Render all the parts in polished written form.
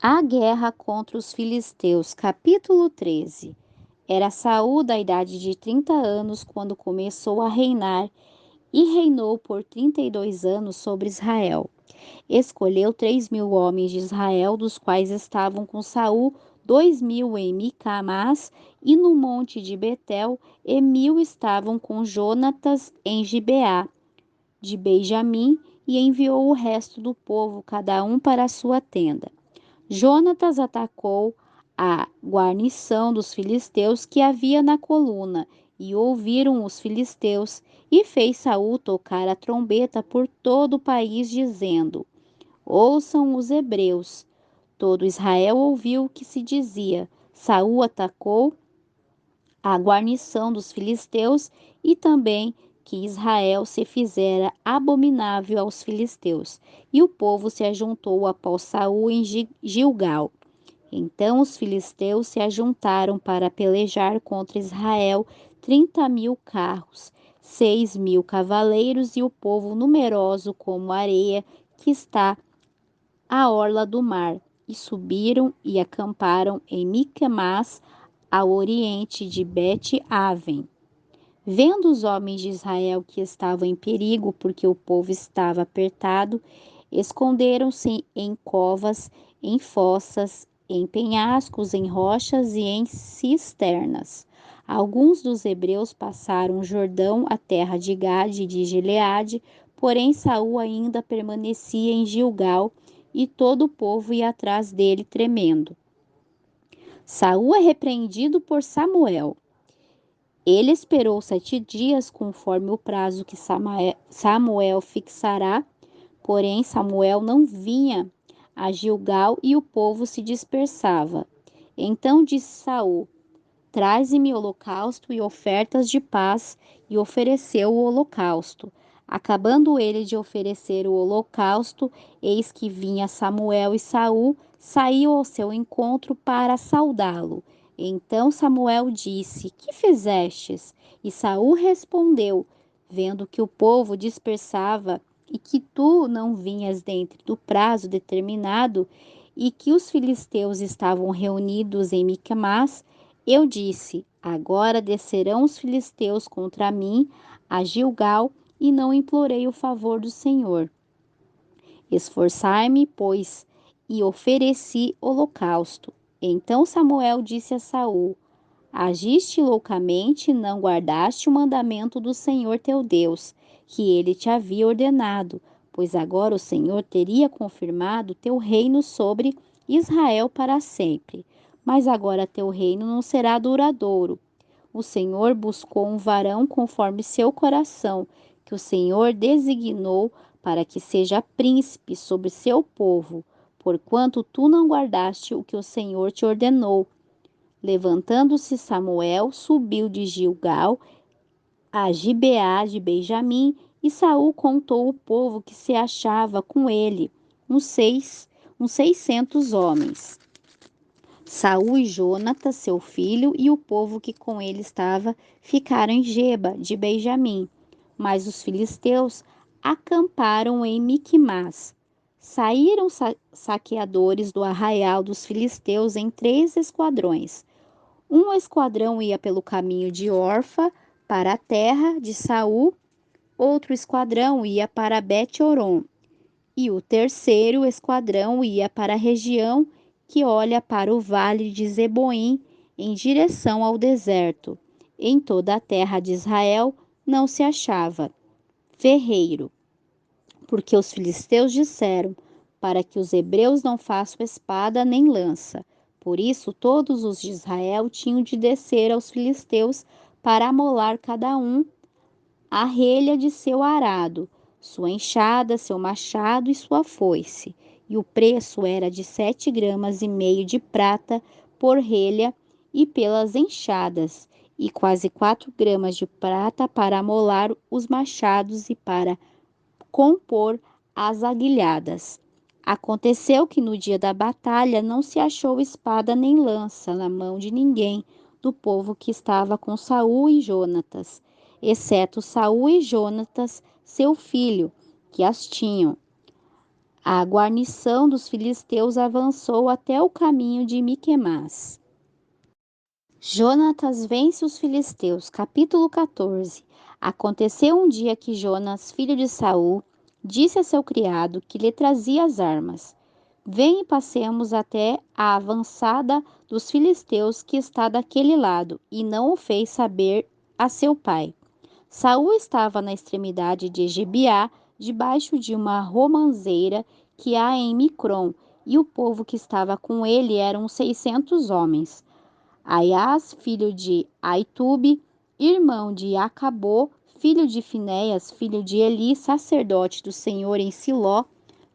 A guerra contra os filisteus, capítulo 13. Era Saul da idade de 30 anos quando começou a reinar e reinou por 32 anos sobre Israel. Escolheu 3.000 homens de Israel, dos quais estavam com Saul 2.000 em Micamás e no monte de Betel, e 1.000 estavam com Jonatas em Gibeá de Benjamim, e enviou o resto do povo, cada um para a sua tenda. Jonatas atacou a guarnição dos filisteus que havia na coluna, e ouviram os filisteus, e fez Saul tocar a trombeta por todo o país, dizendo: Ouçam os hebreus. Todo Israel ouviu o que se dizia. Saul atacou a guarnição dos filisteus e também que Israel se fizera abominável aos filisteus. E o povo se ajuntou após Saul em Gilgal. Então os filisteus se ajuntaram para pelejar contra Israel, 30.000 carros, 6.000 cavaleiros e o povo numeroso como a areia que está à orla do mar. E subiram e acamparam em Miquemás, ao oriente de Bet-Aven. Vendo os homens de Israel que estavam em perigo, porque o povo estava apertado, esconderam-se em covas, em fossas, em penhascos, em rochas e em cisternas. Alguns dos hebreus passaram o Jordão, a terra de Gade e de Gileade, porém Saul ainda permanecia em Gilgal, e todo o povo ia atrás dele tremendo. Saul é repreendido por Samuel. Ele esperou 7 dias, conforme o prazo que Samuel fixará, porém Samuel não vinha a Gilgal e o povo se dispersava. Então disse Saul: Traze-me holocausto e ofertas de paz, e ofereceu o holocausto. Acabando ele de oferecer o holocausto, eis que vinha Samuel, e Saul saiu ao seu encontro para saudá-lo. Então Samuel disse: Que fizestes? E Saul respondeu: Vendo que o povo dispersava e que tu não vinhas dentro do prazo determinado, e que os filisteus estavam reunidos em Micmás, eu disse: Agora descerão os filisteus contra mim a Gilgal, e não implorei o favor do Senhor. Esforçai-me, pois, e ofereci holocausto. Então Samuel disse a Saul: Agiste loucamente, não guardaste o mandamento do Senhor teu Deus, que ele te havia ordenado, pois agora o Senhor teria confirmado teu reino sobre Israel para sempre. Mas agora teu reino não será duradouro. O Senhor buscou um varão conforme seu coração, que o Senhor designou para que seja príncipe sobre seu povo, porquanto tu não guardaste o que o Senhor te ordenou. Levantando-se Samuel, subiu de Gilgal a Gibeá de Benjamim, e Saul contou o povo que se achava com ele, uns 600 homens. Saul e Jonatas, seu filho, e o povo que com ele estava, ficaram em Geba de Benjamim. Mas os filisteus acamparam em Miquimás. Saíram saqueadores do arraial dos filisteus em 3 esquadrões. Um esquadrão ia pelo caminho de Orfa para a terra de Saul, outro esquadrão ia para Bet-Horon, e o terceiro esquadrão ia para a região que olha para o vale de Zeboim, em direção ao deserto. Em toda a terra de Israel não se achava ferreiro, porque os filisteus disseram: para que os hebreus não façam espada nem lança. Por isso, todos os de Israel tinham de descer aos filisteus para amolar cada um a relha de seu arado, sua enxada, seu machado e sua foice. E o preço era de 7,5 gramas de prata por relha e pelas enxadas, e quase 4 gramas de prata para amolar os machados e para compor as aguilhadas. Aconteceu que no dia da batalha não se achou espada nem lança na mão de ninguém do povo que estava com Saul e Jonatas, exceto Saul e Jonatas, seu filho, que as tinham. A guarnição dos filisteus avançou até o caminho de Miquemás. Jonatas vence os filisteus. Capítulo 14. Aconteceu um dia que Jonas, filho de Saul, disse a seu criado que lhe trazia as armas: Vem e passemos até a avançada dos filisteus que está daquele lado, e não o fez saber a seu pai. Saul estava na extremidade de Gibeá, debaixo de uma romanceira que há em Microm, e o povo que estava com ele eram 600 homens. Aias, filho de Aitube, irmão de Acabô, filho de Finéias, filho de Eli, sacerdote do Senhor em Siló,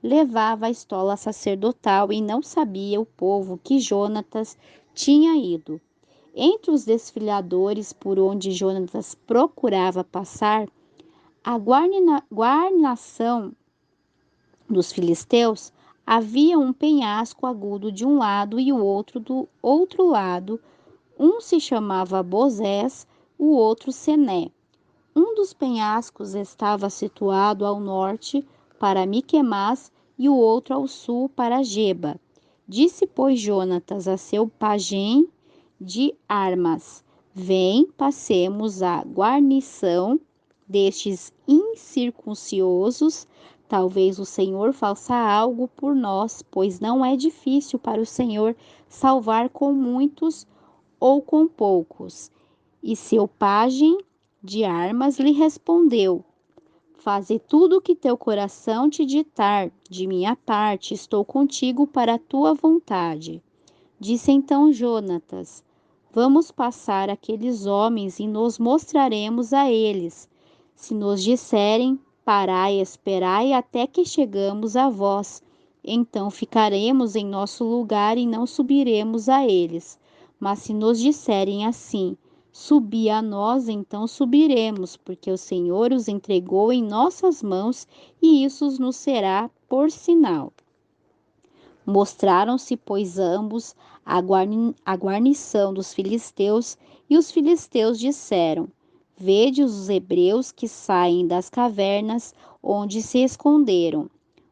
levava a estola sacerdotal e não sabia o povo que Jonatas tinha ido. Entre os desfiladores por onde Jonatas procurava passar, a guarnição dos filisteus havia um penhasco agudo de um lado e o outro do outro lado. Um se chamava Bozés, o outro Sené. Um dos penhascos estava situado ao norte para Miquemás e o outro ao sul para Geba. Disse, pois, Jonatas a seu pajem de armas: Vem, passemos a guarnição destes incircuncisos. Talvez o Senhor faça algo por nós, pois não é difícil para o Senhor salvar com muitos ou com poucos. E seu pajem de armas lhe respondeu: Faze tudo o que teu coração te ditar, de minha parte estou contigo para a tua vontade. Disse então Jonatas: Vamos passar aqueles homens e nos mostraremos a eles. Se nos disserem: Parai e esperai até que chegamos a vós, então ficaremos em nosso lugar e não subiremos a eles. Mas se nos disserem assim: Subi a nós, então subiremos, porque o Senhor os entregou em nossas mãos, e isso nos será por sinal. Mostraram-se, pois, ambos a guarnição dos filisteus, e os filisteus disseram: Vede os hebreus que saem das cavernas onde se esconderam.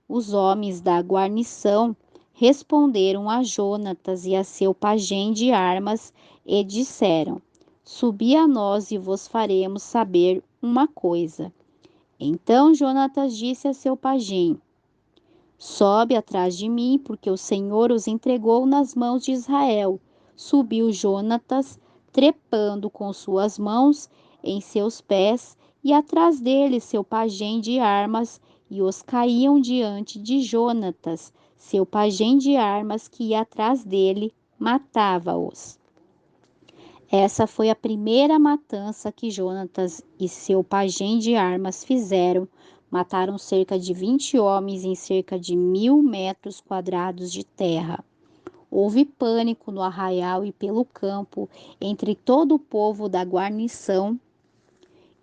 Os homens da guarnição responderam a Jonatas e a seu pajem de armas e disseram: Subi a nós e vos faremos saber uma coisa. Então Jonatas disse a seu pajem: Sobe atrás de mim, porque o Senhor os entregou nas mãos de Israel. Subiu Jonatas, trepando com suas mãos em seus pés, e atrás dele seu pajem de armas, e os caíam diante de Jonatas, seu pajem de armas, que ia atrás dele, matava-os. Essa foi a primeira matança que Jonatas e seu pajem de armas fizeram. Mataram cerca de 20 homens em cerca de 1.000 metros quadrados de terra. Houve pânico no arraial e pelo campo, entre todo o povo da guarnição,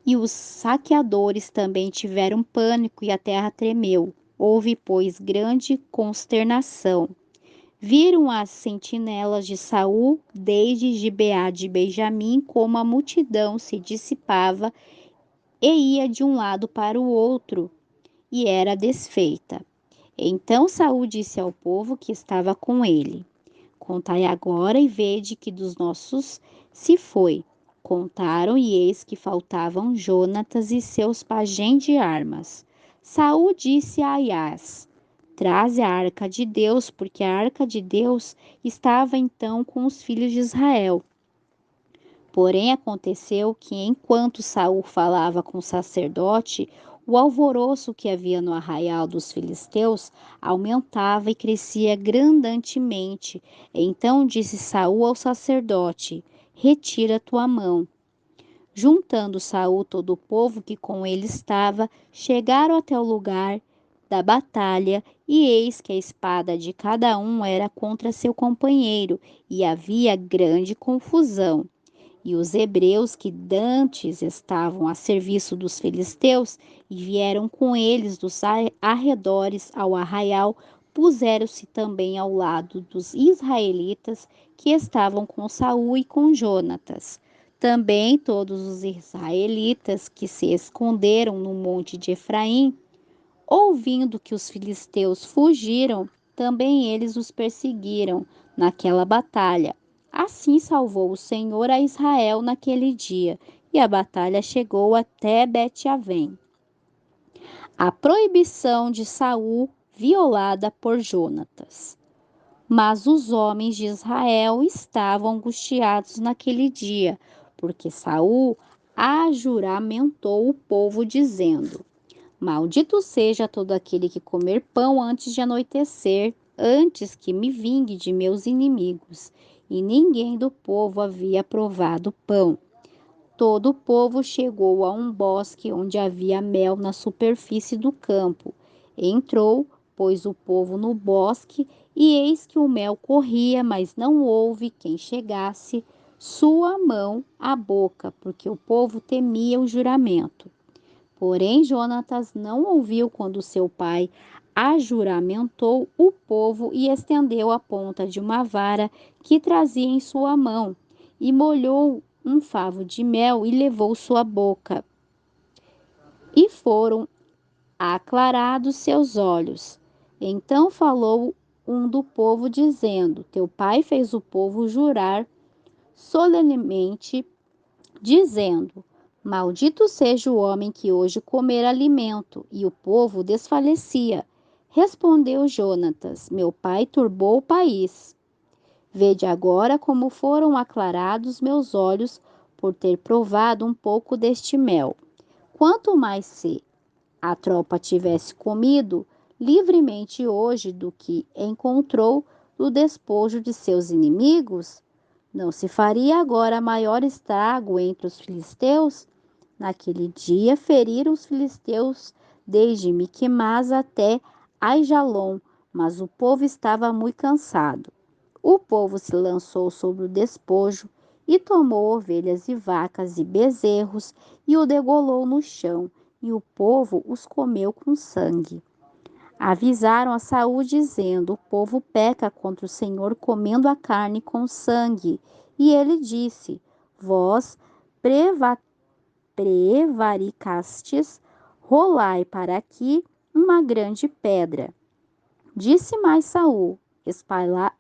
e os saqueadores também tiveram pânico e a terra tremeu. Houve, pois, grande consternação. Viram as sentinelas de Saul desde Gibeá de Benjamim como a multidão se dissipava e ia de um lado para o outro, e era desfeita. Então Saul disse ao povo que estava com ele: Contai agora e vede que dos nossos se foi. Contaram, e eis que faltavam Jonatas e seus pajem de armas. Saul disse a Aias: Traze a arca de Deus, porque a arca de Deus estava então com os filhos de Israel. Porém aconteceu que, enquanto Saul falava com o sacerdote, o alvoroço que havia no arraial dos filisteus aumentava e crescia grandemente. Então disse Saul ao sacerdote: Retira tua mão. Juntando Saul todo o povo que com ele estava, chegaram até o lugar da batalha, e eis que a espada de cada um era contra seu companheiro, e havia grande confusão. E os hebreus que dantes estavam a serviço dos filisteus e vieram com eles dos arredores ao arraial, puseram-se também ao lado dos israelitas que estavam com Saul e com Jonatas. Também todos os israelitas que se esconderam no monte de Efraim, Ouvindo que os filisteus fugiram, também eles os perseguiram naquela batalha. Assim salvou o Senhor a Israel naquele dia, e a batalha chegou até Bet-Avém. A proibição de Saul violada por Jonatas. Mas os homens de Israel estavam angustiados naquele dia, porque Saul ajuramentou o povo dizendo: Maldito seja todo aquele que comer pão antes de anoitecer, antes que me vingue de meus inimigos. E ninguém do povo havia provado pão. Todo o povo chegou a um bosque onde havia mel na superfície do campo. Entrou, pois, o povo no bosque, e eis que o mel corria, mas não houve quem chegasse sua mão à boca, porque o povo temia o juramento. Porém, Jonatas não ouviu quando seu pai ajuramentou o povo e estendeu a ponta de uma vara que trazia em sua mão e molhou um favo de mel e levou sua boca. E foram aclarados seus olhos. Então falou um do povo, dizendo: Teu pai fez o povo jurar solenemente, dizendo: Maldito seja o homem que hoje comer alimento. E o povo desfalecia. Respondeu Jonatas: Meu pai turbou o país. Vede agora como foram aclarados meus olhos por ter provado um pouco deste mel. Quanto mais se a tropa tivesse comido livremente hoje do que encontrou no despojo de seus inimigos, não se faria agora maior estrago entre os filisteus? Naquele dia feriram os filisteus desde Miquimás até Aijalon, mas o povo estava muito cansado. O povo se lançou sobre o despojo e tomou ovelhas e vacas e bezerros e o degolou no chão, e o povo os comeu com sangue. Avisaram a Saul dizendo: O povo peca contra o Senhor comendo a carne com sangue. E ele disse: Vós prevaricastes, rolai para aqui uma grande pedra. Disse mais Saul: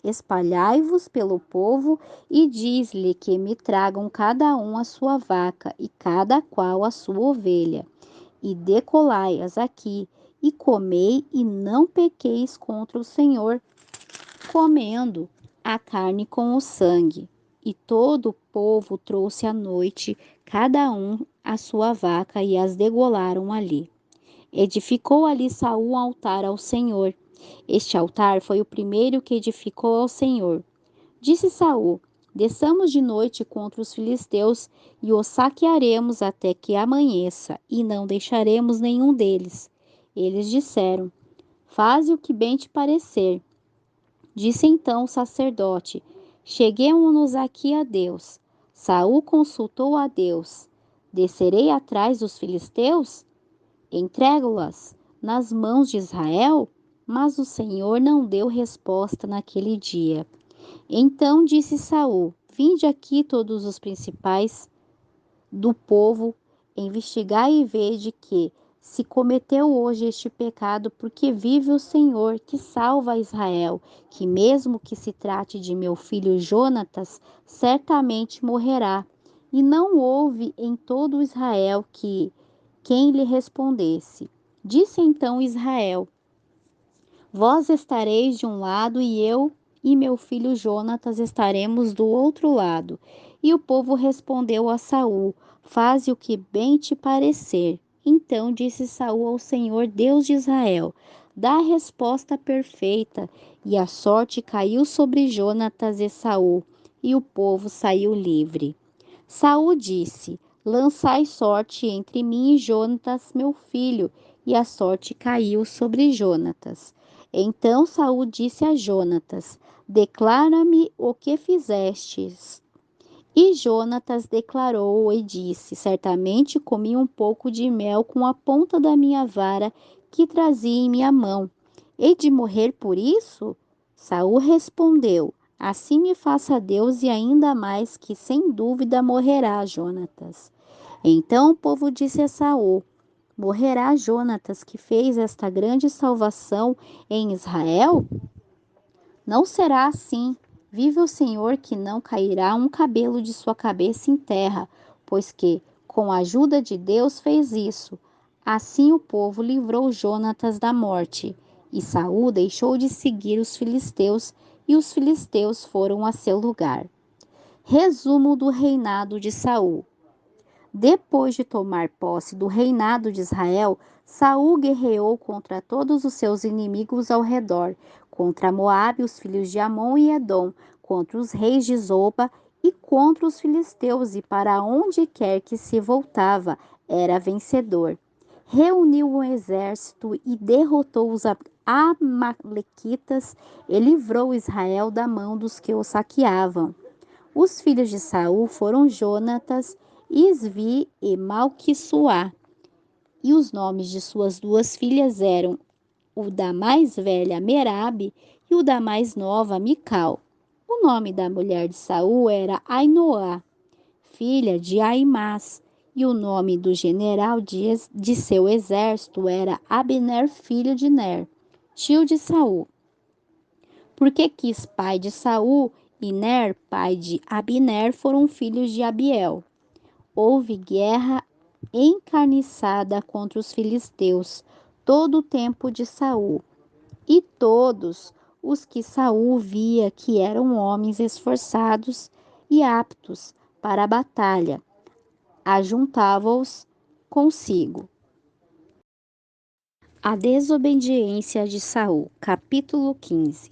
Espalhai-vos pelo povo e diz-lhe que me tragam cada um a sua vaca e cada qual a sua ovelha, e decolai-as aqui, e comei e não pequeis contra o Senhor, comendo a carne com o sangue. E todo o povo trouxe à noite, cada um a sua vaca, e as degolaram ali. Edificou ali Saul um altar ao Senhor. Este altar foi o primeiro que edificou ao Senhor. Disse Saul: Desçamos de noite contra os filisteus e os saquearemos até que amanheça, e não deixaremos nenhum deles. Eles disseram: Faze o que bem te parecer. Disse então o sacerdote: Cheguemo-nos aqui a Deus. Saul consultou a Deus: Descerei atrás dos filisteus? Entrego-las nas mãos de Israel? Mas o Senhor não deu resposta naquele dia. Então disse Saul: Vinde aqui todos os principais do povo, investigai e vede que se cometeu hoje este pecado, porque vive o Senhor que salva Israel, que mesmo que se trate de meu filho Jonatas, certamente morrerá. E não houve em todo Israel quem lhe respondesse. Disse então Israel: Vós estareis de um lado e eu e meu filho Jonatas estaremos do outro lado. E o povo respondeu a Saul: Faze o que bem te parecer. Então disse Saul ao Senhor, Deus de Israel: Dá a resposta perfeita. E a sorte caiu sobre Jonatas e Saul, e o povo saiu livre. Saul disse: Lançai sorte entre mim e Jonatas, meu filho. E a sorte caiu sobre Jonatas. Então Saul disse a Jonatas: Declara-me o que fizestes. E Jonatas declarou e disse: Certamente comi um pouco de mel com a ponta da minha vara que trazia em minha mão. Hei de morrer por isso? Saul respondeu: Assim me faça Deus e ainda mais que sem dúvida morrerá Jonatas. Então o povo disse a Saul: Morrerá Jonatas, que fez esta grande salvação em Israel? Não será assim. Vive o Senhor que não cairá um cabelo de sua cabeça em terra, pois que, com a ajuda de Deus, fez isso. Assim o povo livrou Jonatas da morte, e Saul deixou de seguir os filisteus, e os filisteus foram a seu lugar. Resumo do reinado de Saul. Depois de tomar posse do reinado de Israel, Saul guerreou contra todos os seus inimigos ao redor, contra Moabe, os filhos de Amon e Edom, contra os reis de Zoba e contra os filisteus, e para onde quer que se voltava, era vencedor. Reuniu um exército e derrotou os amalequitas e livrou Israel da mão dos que o saqueavam. Os filhos de Saul foram Jonatas, Isvi e Malquissuá, e os nomes de suas duas filhas eram o da mais velha Merabe e o da mais nova Mical. O nome da mulher de Saul era Ainoá, filha de Aimás, e o nome do general de seu exército era Abner, filho de Ner, tio de Saul. Porque Quis, pai de Saul, e Ner, pai de Abner, foram filhos de Abiel. Houve guerra encarniçada contra os filisteus todo o tempo de Saul, e todos os que Saul via que eram homens esforçados e aptos para a batalha, ajuntava-os consigo. A desobediência de Saul, capítulo 15.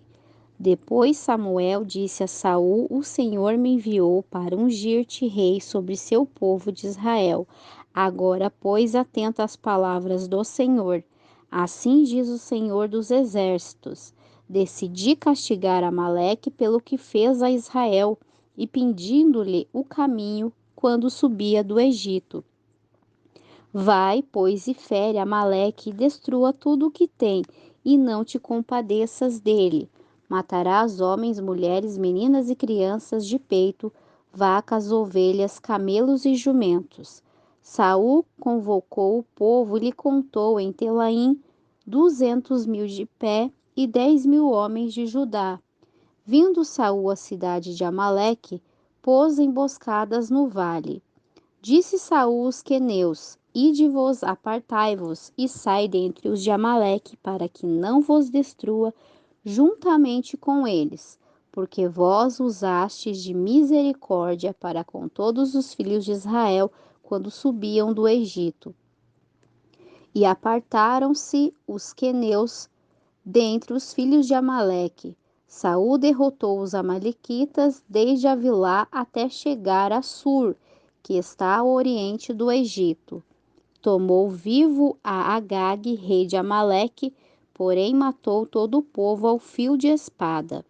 Depois Samuel disse a Saul: O Senhor me enviou para ungir-te rei sobre seu povo de Israel. Agora, pois, atenta às palavras do Senhor. Assim diz o Senhor dos exércitos: Decidi castigar Amaleque pelo que fez a Israel, e pedindo-lhe o caminho quando subia do Egito. Vai, pois, e fere Amaleque e destrua tudo o que tem, e não te compadeças dele. Matarás homens, mulheres, meninas e crianças de peito, vacas, ovelhas, camelos e jumentos. Saul convocou o povo e lhe contou em Telaim 200.000 de pé e 10.000 homens de Judá. Vindo Saul à cidade de Amaleque, pôs emboscadas no vale. Disse Saul aos queneus: Ide-vos, apartai-vos, e sai dentre os de Amaleque, para que não vos destrua juntamente com eles, porque vós usastes de misericórdia para com todos os filhos de Israel quando subiam do Egito. E apartaram-se os queneus dentre os filhos de Amaleque. Saul derrotou os amalequitas desde Avilá até chegar a Sur, que está ao oriente do Egito. Tomou vivo a Agag, rei de Amaleque, porém matou todo o povo ao fio de espada.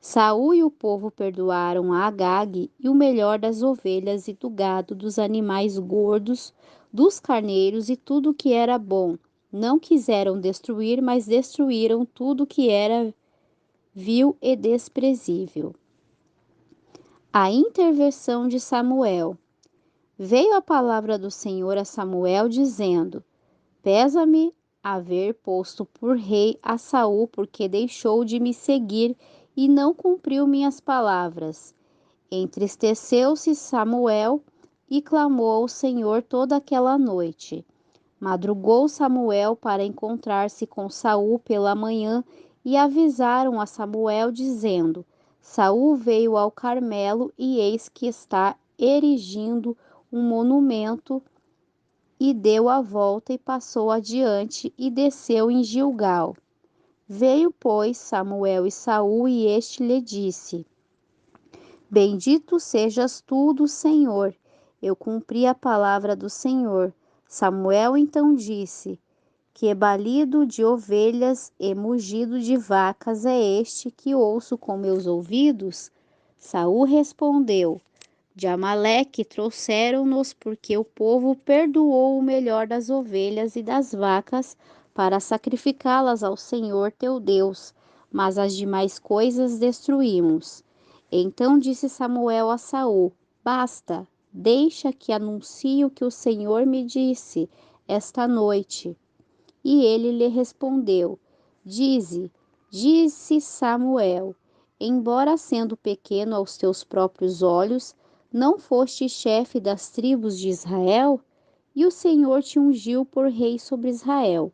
Saul e o povo perdoaram a Agag e o melhor das ovelhas e do gado, dos animais gordos, dos carneiros e tudo que era bom. Não quiseram destruir, mas destruíram tudo que era vil e desprezível. A intervenção de Samuel. Veio a palavra do Senhor a Samuel, dizendo: Pesa-me haver posto por rei a Saul, porque deixou de me seguir e não cumpriu minhas palavras. Entristeceu-se Samuel e clamou ao Senhor toda aquela noite. Madrugou Samuel para encontrar-se com Saul pela manhã, e avisaram a Samuel, dizendo: Saul veio ao Carmelo, e eis que está erigindo um monumento, e deu a volta e passou adiante e desceu em Gilgal. Veio, pois, Samuel e Saul, e este lhe disse: Bendito sejas tu do Senhor. Eu cumpri a palavra do Senhor. Samuel então disse: Que balido de ovelhas e mugido de vacas é este que ouço com meus ouvidos? Saul respondeu: De Amaleque trouxeram-nos, porque o povo perdoou o melhor das ovelhas e das vacas para sacrificá-las ao Senhor teu Deus, mas as demais coisas destruímos. Então disse Samuel a Saul: Basta, deixa que anuncie o que o Senhor me disse. esta noite? E ele lhe respondeu: disse Samuel, embora sendo pequeno aos teus próprios olhos, não foste chefe das tribos de Israel? E o Senhor te ungiu por rei sobre Israel.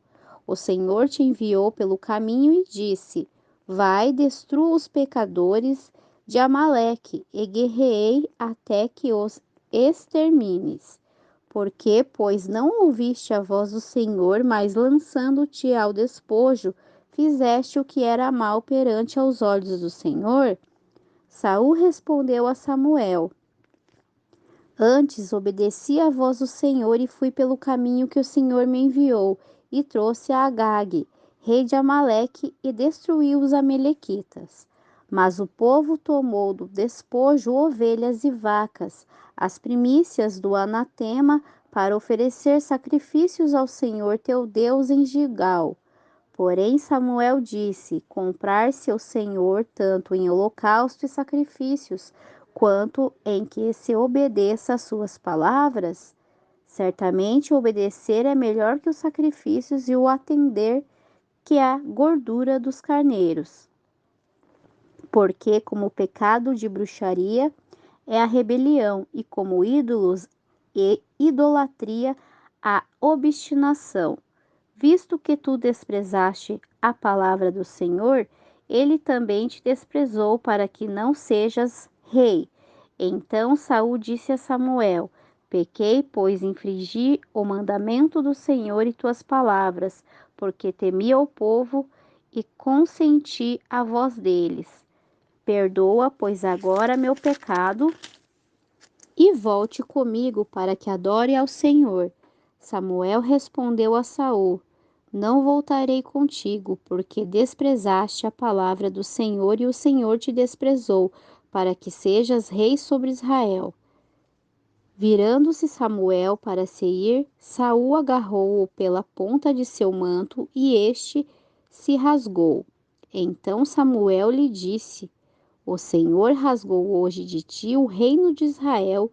O Senhor te enviou pelo caminho e disse: Vai, destrua os pecadores de Amaleque e guerreei até que os extermines. Porque, pois, não ouviste a voz do Senhor, mas lançando-te ao despojo, fizeste o que era mal perante aos olhos do Senhor? Saul respondeu a Samuel: Antes obedeci à voz do Senhor e fui pelo caminho que o Senhor me enviou, e trouxe a Agag, rei de Amaleque, e destruiu os amalequitas. Mas o povo tomou do despojo ovelhas e vacas, as primícias do anatema, para oferecer sacrifícios ao Senhor teu Deus em Gilgal. Porém Samuel disse: Comprar-se o Senhor tanto em holocausto e sacrifícios, quanto em que se obedeça às suas palavras? Certamente obedecer é melhor que os sacrifícios e o atender que a gordura dos carneiros. Porque como o pecado de bruxaria é a rebelião, e como ídolos e idolatria a obstinação. Visto que tu desprezaste a palavra do Senhor, ele também te desprezou para que não sejas rei. Então Saul disse a Samuel: Pequei, pois infringi o mandamento do Senhor e tuas palavras, porque temi ao povo e consenti à voz deles. Perdoa, pois agora meu pecado e volte comigo para que adore ao Senhor. Samuel respondeu a Saul: Não voltarei contigo, porque desprezaste a palavra do Senhor e o Senhor te desprezou, para que sejas rei sobre Israel. Virando-se Samuel para se ir, Saul agarrou-o pela ponta de seu manto e este se rasgou. Então Samuel lhe disse: O Senhor rasgou hoje de ti o reino de Israel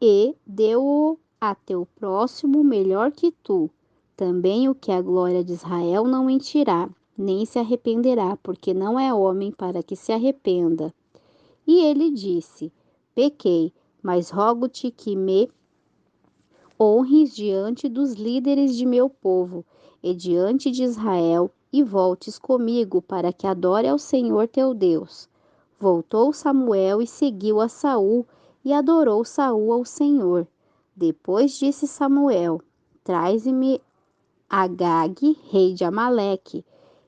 e deu-o a teu próximo melhor que tu. Também o que a glória de Israel não mentirá, nem se arrependerá, porque não é homem para que se arrependa. E ele disse: Pequei, mas rogo-te que me honres diante dos líderes de meu povo e diante de Israel, e voltes comigo para que adore ao Senhor teu Deus. Voltou Samuel e seguiu a Saul, e adorou Saul ao Senhor. Depois disse Samuel: Traze-me Agag, rei de Amaleque.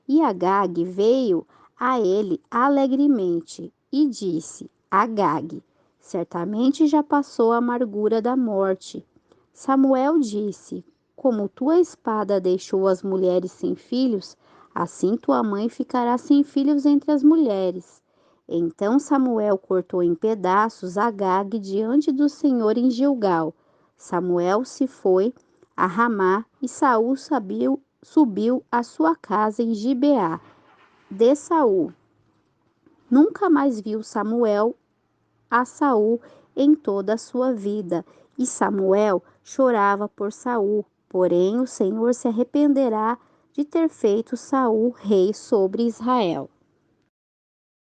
E Agag veio a ele alegremente e disse: Agag, certamente já passou a amargura da morte. Samuel disse: Como tua espada deixou as mulheres sem filhos, assim tua mãe ficará sem filhos entre as mulheres. Então Samuel cortou em pedaços Agag diante do Senhor em Gilgal. Samuel se foi a Ramá e Saul subiu à sua casa em Gibeá de Saul. Nunca mais viu Samuel a Saul em toda a sua vida, e Samuel chorava por Saul. Porém, o Senhor se arrependerá de ter feito Saul rei sobre Israel.